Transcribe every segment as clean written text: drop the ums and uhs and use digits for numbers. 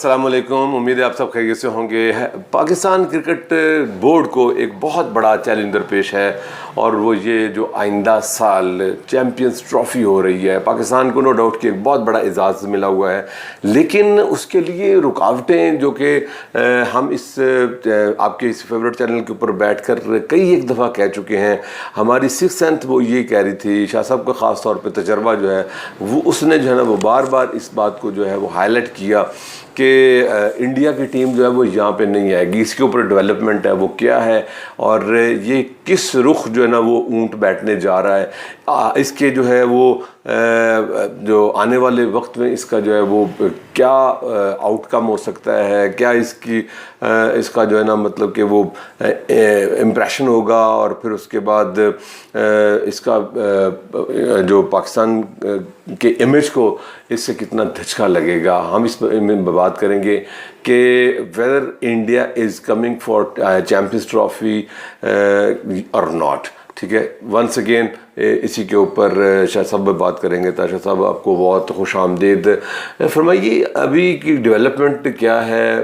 السلام علیکم، امید ہے آپ سب خیریت سے ہوں گے۔ پاکستان کرکٹ بورڈ کو ایک بہت بڑا چیلنج درپیش ہے اور وہ یہ جو آئندہ سال چیمپئنز ٹرافی ہو رہی ہے، پاکستان کو نو ڈاؤٹ کہ ایک بہت بڑا اعزاز ملا ہوا ہے، لیکن اس کے لیے رکاوٹیں جو کہ ہم اس آپ کے اس فیوریٹ چینل کے اوپر بیٹھ کر کئی ایک دفعہ کہہ چکے ہیں۔ ہماری سکس سینتھ وہ یہ کہہ رہی تھی، شاہ صاحب کا خاص طور پہ تجربہ جو ہے وہ اس نے جو ہے نا وہ بار بار اس بات کو جو ہے وہ ہائی لائٹ کیا کہ انڈیا کی ٹیم جو ہے وہ یہاں پہ نہیں آئے گی، اس کے اوپر ڈیولپمنٹ ہے وہ کیا ہے اور یہ کس رخ جو ہے نا وہ اونٹ بیٹھنے جا رہا ہے، اس کے جو ہے وہ جو آنے والے وقت میں اس کا جو ہے وہ کیا آؤٹ کم ہو سکتا ہے، کیا اس کا جو ہے نا مطلب کہ وہ امپریشن ہوگا اور پھر اس کے بعد اس کا جو پاکستان کے امیج کو اس سے کتنا دھچکا لگے گا۔ ہم اس میں بات کریں گے کہ weather India is coming for champions trophy اور ناٹ، ٹھیک ہے۔ ونس اگین اسی کے اوپر شاہ صاحب بات کریں گے۔ شاہ صاحب آپ کو بہت خوش آمدید، فرمائیے ابھی کی ڈیولپمنٹ کیا ہے،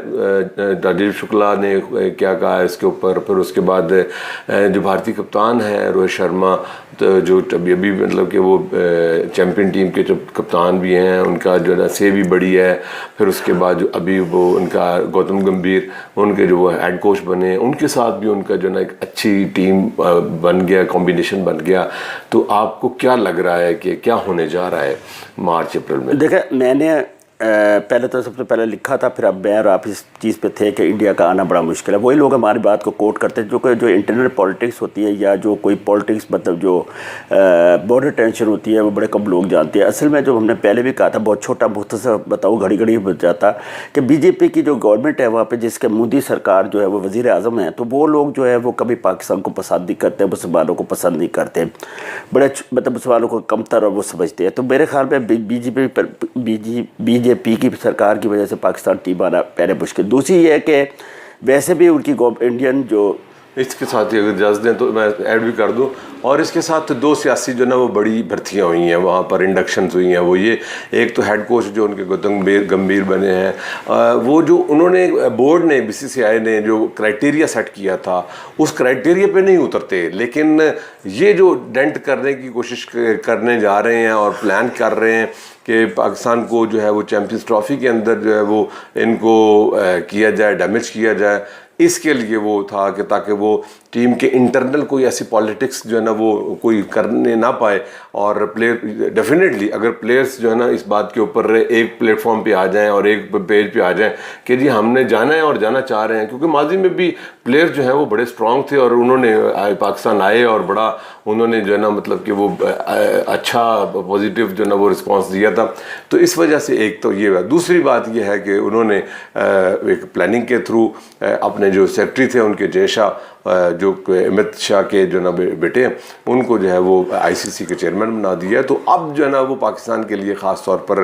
راجیو شکلا نے کیا کہا ہے اس کے اوپر، پھر اس کے بعد جو بھارتی کپتان ہے روہت شرما جو ابھی مطلب کہ وہ چیمپئن ٹیم کے کپتان بھی ہیں، ان کا جو ہے نا سے بھی بڑی ہے، پھر اس کے بعد جو ابھی وہ ان کا گوتم گمبھیر ان کے جو وہ ہیڈ کوچ بنے، ان کے ساتھ بھی ان کا جو ہے نا ایک اچھی ٹیم بن گیا، کمبینیشن بن گیا۔ تو آپ کو کیا لگ رہا ہے کہ کیا ہونے جا رہا ہے مارچ اپریل میں؟ دیکھیں، میں نے پہلے تو سب سے پہلے لکھا تھا، پھر اب میں اور آپ اس چیز پہ تھے کہ انڈیا کا آنا بڑا مشکل ہے۔ وہی لوگ ہماری بات کو کوٹ کرتے ہیں جو انٹرنل پالیٹکس ہوتی ہے یا جو کوئی پالیٹکس مطلب جو بارڈر ٹینشن ہوتی ہے وہ بڑے کم لوگ جانتے ہیں۔ اصل میں جو ہم نے پہلے بھی کہا تھا، بہت چھوٹا مختصر بتاؤں، گھڑی گھڑی بچ جاتا، کہ بی جے پی کی جو گورنمنٹ ہے وہاں پہ جس کے مودی سرکار جو ہے وہ وزیر اعظم ہیں، تو وہ لوگ جو ہے وہ کبھی پاکستان کو پسند نہیں کرتے، مسلمانوں کو پسند نہیں کرتے، بڑے مطلب مسلمانوں کو کمتر اور وہ سمجھتے ہیں۔ تو میرے خیال میں بی جے پی کی سرکار کی وجہ سے پاکستان ٹیم آنا پہلے مشکل۔ دوسری یہ ہے کہ ویسے بھی ان کی انڈین جو اس کے ساتھ اگر اجازت دیں تو میں ایڈ بھی کر دوں، اور اس کے ساتھ دو سیاسی جو نا وہ بڑی بھرتیاں ہوئی ہیں وہاں پر، انڈکشنز ہوئی ہیں، وہ یہ ایک تو ہیڈ کوچ جو ان کے گوتم گمبھیر بنے ہیں، وہ جو انہوں نے بورڈ نے بی سی سی آئی نے جو کرائٹیریا سیٹ کیا تھا اس کرائٹیریا پہ نہیں اترتے، لیکن یہ جو ڈینٹ کرنے کی کوشش کرنے جا رہے ہیں اور پلان کر رہے ہیں کہ پاکستان کو جو ہے وہ چیمپئنز ٹرافی کے اندر جو ہے وہ ان کو کیا جائے، ڈیمیج کیا جائے، اس کے لیے وہ تھا کہ تاکہ وہ ٹیم کے انٹرنل کوئی ایسی پالیٹکس جو ہے نا وہ کوئی کرنے نہ پائے، اور پلیئر ڈیفینیٹلی اگر پلیئرس جو ہے نا اس بات کے اوپر ایک پلیٹ فارم پہ آ جائیں اور ایک پیج پہ آ جائیں کہ جی ہم نے جانا ہے اور جانا چاہ رہے ہیں، کیونکہ ماضی میں بھی پلیئر جو ہیں وہ بڑے اسٹرانگ تھے اور انہوں نے پاکستان آئے اور بڑا انہوں نے جو ہے نا مطلب کہ وہ اچھا پازیٹیو جو ہے نا وہ رسپانس دیا تھا۔ تو اس وجہ سے ایک تو یہ ہے، دوسری بات یہ ہے کہ انہوں نے ایک پلاننگ کے تھرو اپنے جو سیکرٹری تھے ان کے جے شاہ جو امت شاہ کے جو نا بیٹے ہیں ان کو جو ہے وہ آئی سی سی کے چیئرمین بنا دیا ہے۔ تو اب جو ہے نا وہ پاکستان کے لیے خاص طور پر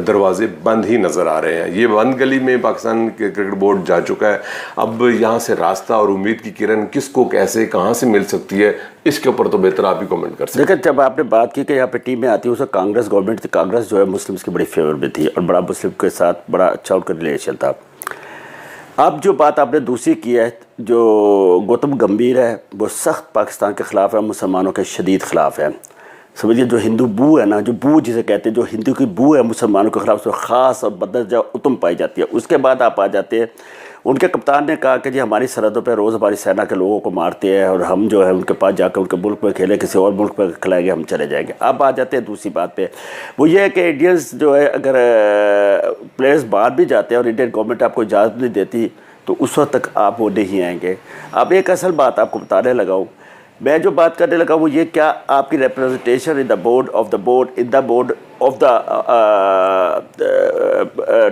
دروازے بند ہی نظر آ رہے ہیں، یہ بند گلی میں پاکستان کے کرکٹ بورڈ جا چکا ہے۔ اب یہاں سے راستہ اور امید کی کرن کس کو کیسے کہاں سے مل سکتی ہے، اس کے اوپر تو بہتر آپ ہی کامنٹ کر سکتے ہیں۔ دیکھیں، جب آپ نے بات کی کہ یہاں پہ ٹیم میں آتی ہے، اسے کانگریس گورنمنٹ تھی، کانگریس جو ہے مسلمس کی بڑی فیور میں تھی اور بڑا مسلم کے ساتھ بڑا اچھا ان کا ریلیشن تھا۔ اب جو بات آپ نے دوسری کی ہے، جو گوتم گمبھیر ہے وہ سخت پاکستان کے خلاف ہے، مسلمانوں کے شدید خلاف ہے۔ سمجھیے جو ہندو بو ہے نا، جو بو جسے کہتے ہیں، جو ہندو کی بو ہے مسلمانوں کے خلاف، اس میں خاص اور بدرجہ اتم پائی جاتی ہے۔ اس کے بعد آپ آ جاتے ہیں، ان کے کپتان نے کہا کہ جی ہماری سرحدوں پہ روز ہماری سینا کے لوگوں کو مارتے ہیں اور ہم جو ہے ان کے پاس جا کے ان کے ملک میں کھیلیں، کسی اور ملک میں کھلائیں گے، ہم چلے جائیں گے۔ اب آ جاتے ہیں دوسری بات پہ، وہ یہ ہے کہ انڈینس جو ہے اگر پلیئرز باہر بھی جاتے ہیں اور انڈین گورنمنٹ آپ کو اجازت نہیں دیتی تو اس وقت تک آپ وہ نہیں آئیں گے۔ اب ایک اصل بات آپ کو بتانے لگا ہوں، میں جو بات کرنے لگا وہ یہ، کیا آپ کی representation in the board of the board in the board of the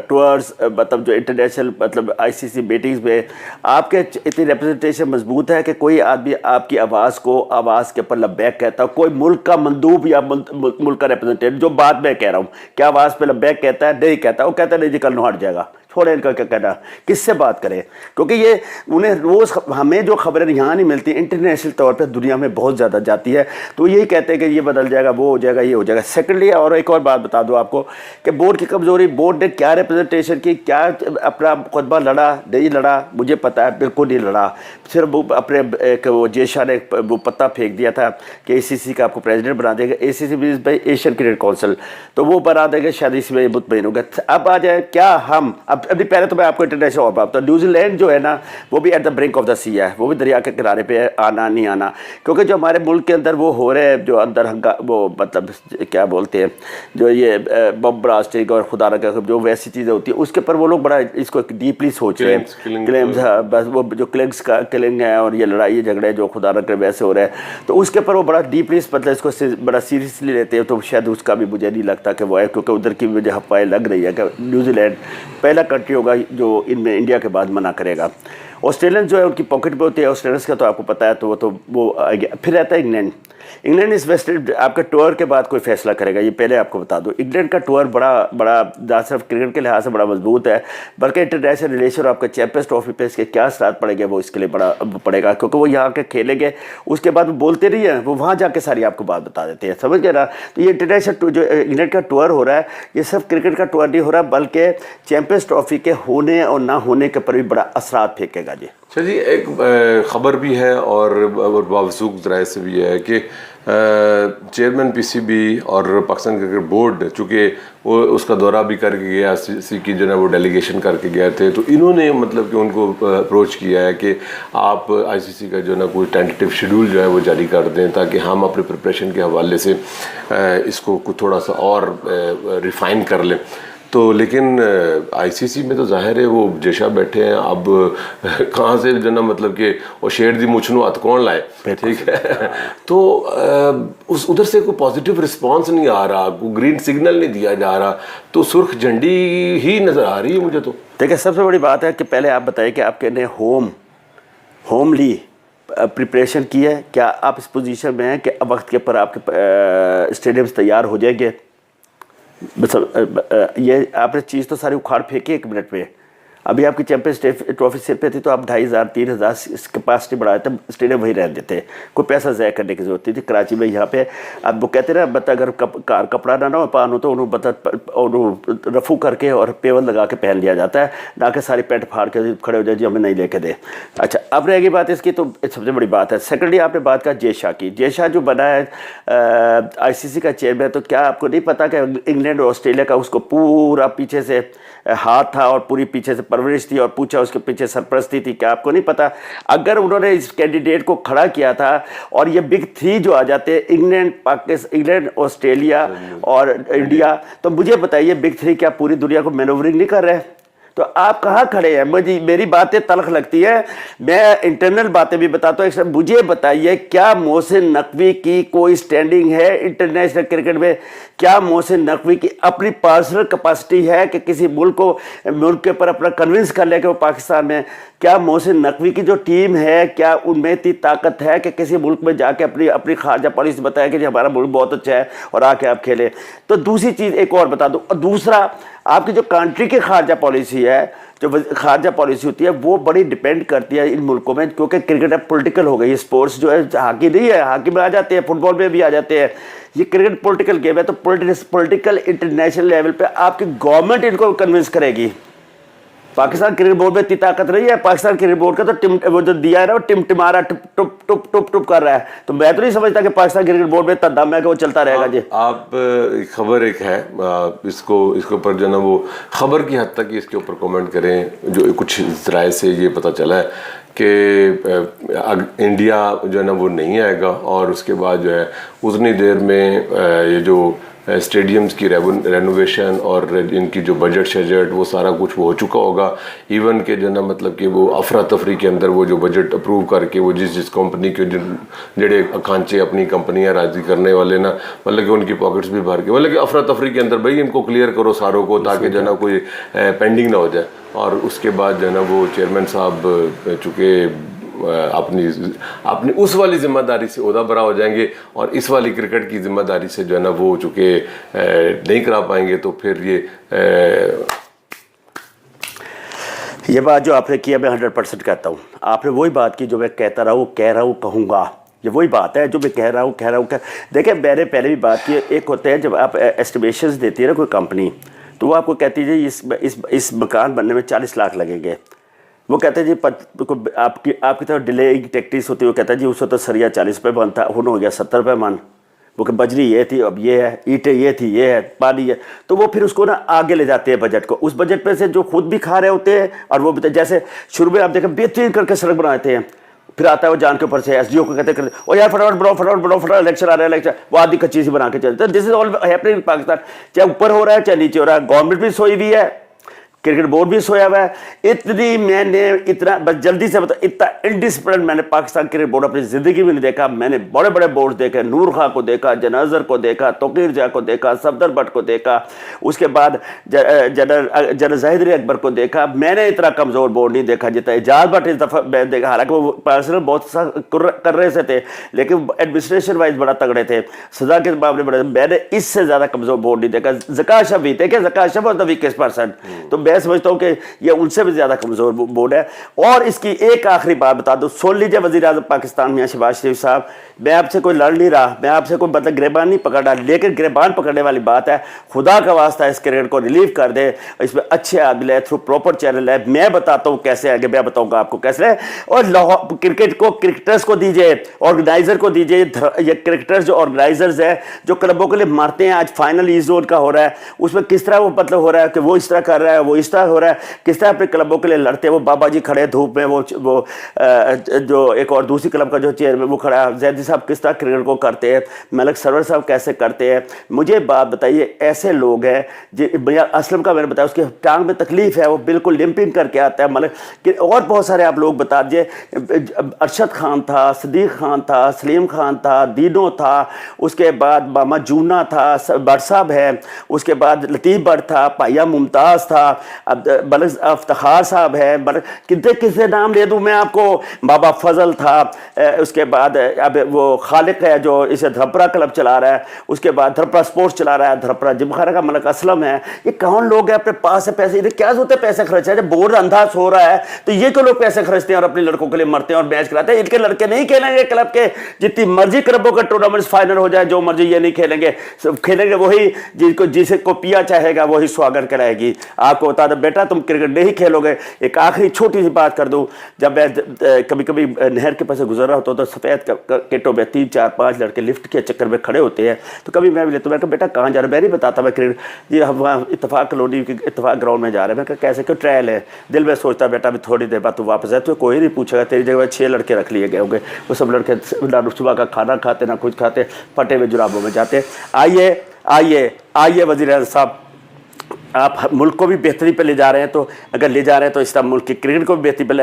tours مطلب جو انٹرنیشنل مطلب آئی سی سی میٹنگز میں آپ کے اتنی ریپرزنٹیشن مضبوط ہے کہ کوئی آدمی آپ کی آواز کو آواز کے اوپر لبیک کہتا ہے، کوئی ملک کا مندوب یا ملک کا ریپرزنٹیٹو، جو بات میں کہہ رہا ہوں، کیا آواز پہ لبیک کہتا ہے؟ نہیں کہتا، وہ کہتا ہے نہیں جی کل نہ ہٹ جائے گا، چھوڑیں ان کا کیا کہنا، کس سے بات کریں؟ کیونکہ یہ انہیں روز ہمیں جو خبریں یہاں نہیں ملتی، انٹرنیشنل طور پہ دنیا میں بہت زیادہ جاتی ہے، تو یہی کہتے ہیں کہ یہ بدل جائے گا، وہ ہو جائے گا، یہ ہو جائے گا۔ سیکنڈلی اور ایک اور اور بات بتا دوں آپ کو کہ بورڈ کی کمزوری، بورڈ نے کیا ریپرزنٹیشن کی، کیا اپنا خطبہ لڑا نہیں لڑا مجھے پتا ہے، بالکل نہیں لڑا. صرف اپنے ایک وہ جے شاہ نے وہ پتہ پھینک دیا تھا کہ اے سی سی کا آپ کو پریزیڈنٹ بنا دے گا. A C C means by Asian cricket council, تو وہ بنا دیں گے شاید اس میں مطمئن ہوگا. اب آ جائے کیا ہم ابھی پہلے تو میں آپ کو انٹرنیشنل اور بات. نیوزی لینڈ جو ہے نا وہ بھی ایٹ دا برنک آف دا سی ہے، وہ بھی دریا کے کنارے پہ ہے، آنا نہیں آنا. کیونکہ جو ہمارے ملک کے اندر وہ ہو رہے ہیں جو اندر وہ مطلب کیا بولتے ہیں جو یہ بم براسٹنگ اور خدا نہ جو ویسی چیزیں ہوتی ہیں اس کے اوپر وہ لوگ بڑا اس کو ڈیپلی سوچ رہے ہیں. کلیمز بس وہ جو کلنگس کا کلنگ ہے اور یہ لڑائی جھگڑے جو خدا نہ کرے ویسے ہو رہے ہیں، تو اس کے اوپر وہ بڑا ڈیپلی مطلب اس کو بڑا سیریسلی لیتے ہیں. تو شاید اس کا بھی مجھے نہیں لگتا کہ وہ ہے، کیونکہ ادھر کی وجہ افواہیں لگ رہی ہے کہ نیوزی لینڈ پہلا کنٹری ہوگا جو ان میں انڈیا کے بعد منع کرے گا. آسٹریلین جو ہے ان کی پاکٹ میں ہوتی ہے، آسٹریلینس کا تو آپ کو پتہ ہے، تو وہ پھر رہتا ہے انگلینڈ. انگلینڈ اس ویسٹ آپ کے ٹور کے بعد کوئی فیصلہ کرے گا، یہ پہلے آپ کو بتا دوں. انگلینڈ کا ٹور بڑا نہ صرف کرکٹ کے لحاظ سے بڑا مضبوط ہے بلکہ انٹرنیشنل ریلیشن اور آپ کا چیمپئنز ٹرافی پہ اس کے کیا اثرات پڑے گا وہ اس کے لیے بڑا پڑے گا، کیونکہ وہ یہاں کے کھیلیں گے اس کے بعد وہ بولتے نہیں ہیں، وہ وہاں جا کے ساری آپ کو بات بتا دیتے ہیں، سمجھ گئے نا. تو یہ انٹرنیشنل جو انگلینڈ کا ٹور ہو رہا ہے یہ صرف کرکٹ کا ٹور نہیں ہو رہا بلکہ چیمپئنز ٹرافی کے ہونے اور نہ ہونے کے پر بھی بڑا اثرات پھینکے گا. جی اچھا جی، ایک خبر بھی ہے اور موثوق ذرائع سے بھی ہے کہ چیئرمین پی سی بی اور پاکستان کرکٹ بورڈ چونکہ وہ اس کا دورہ بھی کر کے گیا، سی کی جو ہے وہ ڈیلیگیشن کر کے گئے تھے، تو انہوں نے مطلب کہ ان کو اپروچ کیا ہے کہ آپ آئی سی سی کا جو ہے نا کوئی ٹینٹیو شیڈول جو ہے وہ جاری کر دیں تاکہ ہم اپنے پریپریشن کے حوالے سے اس کو تھوڑا سا اور ریفائن کر لیں. تو لیکن آئی سی سی میں تو ظاہر ہے وہ جیشا بیٹھے ہیں، اب کہاں سے جو نا مطلب کہ وہ شیر دی مچھنو ہاتھ کون لائے، ٹھیک ہے. تو اس ادھر سے کوئی پازیٹیو رسپانس نہیں آ رہا، کوئی گرین سگنل نہیں دیا جا رہا، تو سرخ جھنڈی ہی نظر آ رہی ہے مجھے. تو دیکھیں سب سے بڑی بات ہے کہ پہلے آپ بتائیں کہ آپ نے ہوملی پریپریشن کی ہے، کیا آپ اس پوزیشن میں ہیں کہ وقت کے پر آپ کے اسٹیڈیمز تیار ہو جائیں گے؟ بس یہ آپ نے چیز تو ساری اکھاڑ پھینکی 1 منٹ میں. ابھی آپ کی چیمپئنز ٹرافی سر پہ تھی تو آپ 2500 3000 کیپیسٹی بڑھائے تھے، اسٹیڈیم وہی رہنے دیتے، کوئی پیسہ ضائع کرنے کی ضرورت نہیں تھی. کراچی میں یہاں پہ اب وہ کہتے ہیں نا بتا اگر کار کپڑا نہ ہو پانو تو انہوں بتا رفو کر کے اور پیول لگا کے پہن لیا جاتا ہے، نہ کہ ساری پینٹ پھاڑ کے کھڑے ہو جائے جی ہمیں نہیں لے کے دے. اچھا اب رہے گی بات اس کی، تو سب سے بڑی بات ہے. سیکنڈلی آپ نے بات کہا جے شاہ کی. جے شاہ جو بنا ہے آئی سی سی کا چیئرمین، تو کیا آپ کو نہیں پتا کہ انگلینڈ اور آسٹریلیا کا اس کو پورا پیچھے سے ہاتھ تھا اور پوری پیچھے سے پرورش تھی اور پوچھا اس کے پیچھے سرپرستی تھی؟ کیا آپ کو نہیں پتا اگر انہوں نے اس کینڈیڈیٹ کو کھڑا کیا تھا اور یہ بگ 3 جو آ جاتے ہیں انگلینڈ آسٹریلیا اور انڈیا، تو مجھے بتائیے بگ 3 کیا پوری دنیا کو مینورنگ نہیں کر رہے؟ تو آپ کہاں کھڑے ہیں؟ میری باتیں تلخ لگتی ہے، میں انٹرنل باتیں بھی بتاتا ہوں. مجھے بتائیے کیا محسن نقوی کی کوئی سٹینڈنگ ہے انٹرنیشنل کرکٹ میں؟ کیا محسن نقوی کی اپنی پرسنل کیپیسٹی ہے کہ کسی ملک کے اوپر اپنا کنونس کر لے کہ وہ پاکستان میں؟ کیا محسن نقوی کی جو ٹیم ہے کیا ان میں اتنی طاقت ہے کہ کسی ملک میں جا کے اپنی خارجہ پالیسی بتائے کہ جی ہمارا ملک بہت اچھا ہے اور آ کے آپ کھیلیں؟ تو دوسری چیز ایک اور بتا دوں، اور دوسرا آپ کی جو کنٹری کی خارجہ پالیسی ہے، جو خارجہ پالیسی ہوتی ہے وہ بڑی ڈیپینڈ کرتی ہے ان ملکوں میں، کیونکہ کرکٹ اب پولیٹیکل ہو گئی. اسپورٹس جو ہے ہاکی نہیں ہے، ہاکی میں آ جاتے ہیں، فٹ بال میں بھی آ جاتے ہیں، یہ کرکٹ پولیٹیکل گیم ہے. تو پولیٹیکل انٹرنیشنل لیول پہ آپ کی گورنمنٹ ان کو کنونس کرے گی. پاکستان کرکٹ بورڈ میں اتنی طاقت نہیں ہے. پاکستان کرکٹ بورڈ کا تو وہ جو دیا ہے نا وہ ٹم رہا ٹپ کر رہا ہے. تو میں تو نہیں سمجھتا کہ پاکستان کرکٹ بورڈ میں اتنا دم ہے کہ وہ چلتا رہے گا. جی آپ خبر ایک ہے اس کے اوپر جو ہے نا وہ خبر کی حد تک اس کے اوپر کومنٹ کریں. جو کچھ ذرائع سے یہ پتہ چلا ہے کہ انڈیا جو ہے نا وہ نہیں آئے گا اور اس کے بعد جو ہے اتنی دیر میں یہ جو اسٹیڈیمز کی رینوویشن اور ان کی جو بجٹ وہ سارا کچھ وہ ہو چکا ہوگا. ایون کہ جو نا مطلب کہ وہ افراتفری کے اندر وہ جو بجٹ اپروو کر کے وہ جس کمپنی کے جڑے کھانچے اپنی کمپنیاں راضی کرنے والے نا مطلب کہ ان کی پاکٹس بھی بھر کے مطلب کہ افراتفری کے اندر بھائی ان کو کلیئر کرو ساروں کو تاکہ جو ہے نا کوئی پینڈنگ نہ ہو جائے. اور اس کے بعد جو ہے نا وہ چیئرمین صاحب چونکہ اپنی اس والی ذمہ داری سے عہدہ برا ہو جائیں گے اور اس والی کرکٹ کی ذمہ داری سے جو ہے نا وہ چونکہ نہیں کرا پائیں گے. تو پھر یہ بات جو آپ نے کیا میں 100% کہتا ہوں. آپ نے وہی بات کی جو میں کہتا رہا ہوں کہوں گا یہ وہی بات ہے جو میں کہہ رہا ہوں کہ دیکھیں میں نے پہلے بھی بات کی. ایک ہوتا ہے جب آپ ایسٹیمیشنز دیتی ہے نا کوئی کمپنی, تو وہ آپ کو کہتی ہے جی اس مکان بننے میں 40 لاکھ لگیں گے. وہ کہتے ہیں جی آپ کی طرف ڈیلیگ ٹیکٹیس ہوتی ہے, وہ کہتا ہے جی اس وقت تو سریا 40 روپے بنتا, ہو گیا 70 روپے من. وہ کہ بجری یہ تھی, اب یہ ہے, اینٹیں یہ تھی, یہ ہے, پانی ہے. تو وہ پھر اس کو نا آگے لے جاتے ہیں بجٹ کو. اس بجٹ پہ سے جو خود بھی کھا رہے ہوتے ہیں اور وہ جیسے شروع میں آپ دیکھیں بہترین کر کے سڑک بناتے ہیں, پھر آتا ہے وہ جان کے اوپر سے ایس ڈی او کو کہتے ہیں او یار فٹافٹ بڑھو الیکشن آ رہا ہے الیکشن, وہ آدھی کچی سی بنا کے چلتے ہیں. دس از آل ہیپننگ ان پاکستان, چاہے اوپر ہو رہا ہے چاہے نیچے ہو رہا ہے. گورنمنٹ بھی سوئی ہوئی ہے, کرکٹ بورڈ بھی سویا ہوا ہے. میں نے اتنا بس جلدی سے بتا, اتنا انڈسپلن میں نے پاکستان کرکٹ بورڈ اپنی زندگی میں نہیں دیکھا. میں نے بڑے بڑے بورڈ دیکھے, نور خان کو دیکھا, جنازر کو دیکھا, توقیر جا کو دیکھا, صفدر بٹ کو دیکھا, اس کے بعد جنرل زاہد علی اکبر کو دیکھا. میں نے اتنا کمزور بورڈ نہیں دیکھا جتنا اعجاز بٹ اس دفعہ میں دیکھا. حالانکہ وہ پارسنل بہت سا کر رہے سے تھے, لیکن ایڈمنسٹریشن وائز بڑا تگڑے تھے, سزا کے معاملے بڑے. میں نے اس سے زیادہ کمزور بورڈ نہیں دیکھا. زکا اشرف بھی دیکھے, زکا اشرف واز دی ویکسٹ پرسن. تو میں سمجھتا ہوں کہ یہ ان سے بھی زیادہ کمزور بورڈ ہے. اور اس کی ایک آخری بات بتا دوں, سن لیجیے وزیر اعظم پاکستان میاں شہباز شریف صاحب, میں آپ سے کوئی لڑ نہیں رہا, میں آپ سے کوئی مطلب گریبان نہیں پکڑ رہا, لیکن گریبان پکڑنے والی بات ہے, خدا کا واسطہ اس کرکٹ کو ریلیف کر دے. اس میں اچھے عادل ہے, تھرو پراپر چینل ہے. میں بتاتا ہوں کیسے آگے, میں بتاؤں گا آپ کو کیسے ہے. اور کرکٹ کو کرکٹرز کو دیجیے, آرگنائزر کو دیجیے. یہ کرکٹرز جو آرگنائزرز ہیں جو کلبوں کے لیے مرتے ہیں, آج فائنل ایز زون کا ہو رہا ہے, اس میں کس طرح وہ مطلب ہو رہا ہے کہ وہ اس طرح کر رہا ہے, وہ اس طرح ہو رہا ہے, کس طرح اپنے کلبوں کے لیے لڑتے ہیں. وہ بابا جی کھڑے دھوپ میں, وہ جو ایک اور دوسری کلب کا جو چیئرمین وہ کھڑا ہے, زیدی صاحب کس طرح کرکٹ کو کرتے ہیں, ملک سرور صاحب کیسے کرتے ہیں. مجھے بات بتائیے, ایسے لوگ ہیں اسلم کا میں نے بتایا اس کے ٹانگ میں تکلیف ہے, وہ بالکل لمپنگ کر کے آتا ہے. ملک اور بہت سارے آپ لوگ بتا دیجیے, ارشد خان تھا, صدیق خان تھا, سلیم خان تھا, دینو تھا, اس کے بعد ماما جونا تھا, بٹ صاحب ہے, اس کے بعد لطیف بٹ تھا, پائیا ممتاز تھا, ملک افتخار صاحب ہے, کتنے نام لے دوں میں آپ کو, بابا فضل تھا, اس کے بعد اب وہ خالق ہے جو اسے دھرپرا کلب چلا رہا ہے, اس کے بعد دھرپرا سپورٹس چلا رہا ہے, دھرپرا جم خانہ کا ملک اسلم ہے. یہ کون لوگ ہیں اپنے پاس سے پیسے, انہیں کیا ضرورت ہے پیسے خرچ ہے. جب بورڈ اندھا سو رہا ہے تو یہ کیوں لوگ پیسے خرچتے ہیں اور اپنے لڑکوں کے لیے مرتے ہیں اور میچ کراتے ہیں. ان کے لڑکے نہیں کھیلیں گے کلب کے, جتنی مرضی کلبوں کے ٹورنامنٹس فائنل ہو جائے, جو مرضی, یہ نہیں کھیلیں گے. کھیلیں گے وہی جسے کو پیا چاہے گا وہی سواگت کرائے گی. آپ کو بتا دو بیٹا تم کرکٹ نہیں کھیلو گے. ایک آخری چھوٹی سی بات کر دوں, جب میں کبھی کبھی نہر کے پاس گزر رہا ہوتا تو سفید کٹوں میں 3-4-5 لڑکے لفٹ کے چکر میں کھڑے ہوتے ہیں, تو کبھی میں بھی لیتا ہوں, میں کہا بیٹا کہاں جا رہا ہے, میں نہیں بتاتا میں کرکٹ, جی ہم وہاں اتفاق کالونی کے اتفاق گراؤنڈ میں جا رہے ہیں. میں کہا کیسے کہ ٹرائل ہے. دل میں سوچتا بیٹا بھی تھوڑی دیر بعد تو واپس آئے, تو کوئی نہیں پوچھے گا, تیری جگہ 6 لڑکے رکھ لیے گئے ہوں گے. وہ سب لڑکے نہ صبح کا کھانا کھاتے نہ کچھ کھاتے, پھٹے ہوئے جرابوں میں جاتے. آئیے وزیر اعظم صاحب, آپ ملک کو بھی بہتری پہ لے جا رہے ہیں, تو اگر لے جا رہے ہیں تو اس طرح ملک کی کرکٹ کو بھی بہتری پہ